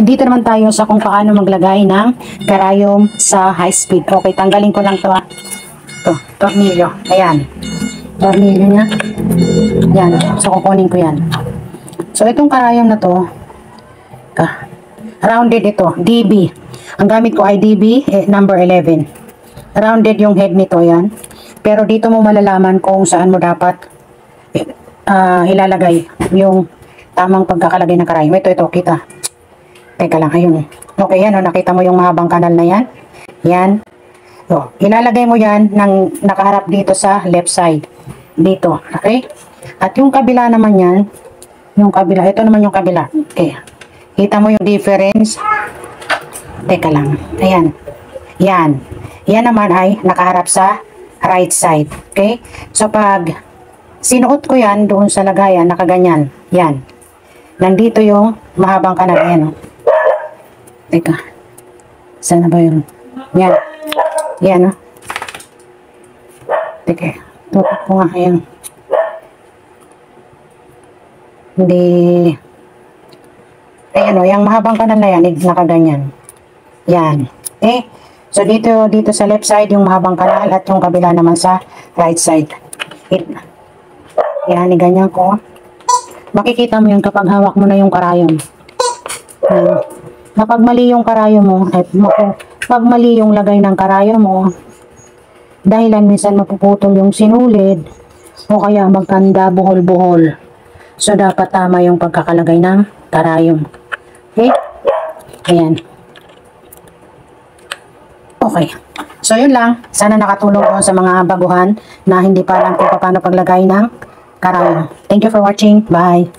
dito naman tayo sa kung paano maglagay ng karayom sa high speed. Okay, tanggalin ko lang to. Ito, tornilyo. Ayan. Tornilyo niya. Yan. So, kukunin ko yan. So, itong karayom na to, rounded ito. DB. Ang gamit ko ay DB number 11. Rounded yung head nito, yan. Pero dito mo malalaman kung saan mo dapat ilalagay yung tamang pagkakalagay ng karayom. Ito, kita. Teka lang, ayun. Okay, yan. Nakita mo yung mahabang kanal na yan. Yan. So, ilalagay mo yan ng nakaharap dito sa left side. Dito. Okay? At yung kabila naman yan, yung kabila, ito naman yung kabila. Okay. Kita mo yung difference. Teka lang. Ayan. Yan. Yan naman ay nakaharap sa right side. Okay? So, pag sinuot ko yan doon sa lagayan, nakaganyan. Yan. Nandito yung mahabang kanal. Ayan. Teka. Saan na ba yun? Yan. Yan. Teka. Tutok ko nga. Ayan. Hindi. Ayan o. Yung mahabang kanal na yan, nakaganyan. Yan. Okay? So, dito sa left side, yung mahabang kanal at yung kabila naman sa right side. Yan, ganyan ko. Makikita mo yun kapag hawak mo na yung karayom. Kapag mali yung karayom mo, pag mali yung lagay ng karayom mo, dahilan minsan mapuputol yung sinulid o kaya magkanda buhol-buhol. So, dapat tama yung pagkakalagay ng karayom. Okay? Ayan. Okay. So, yun lang. Sana nakatulong ko sa mga baguhan na hindi pa alam kung paano paglagay ng karayom. Thank you for watching. Bye.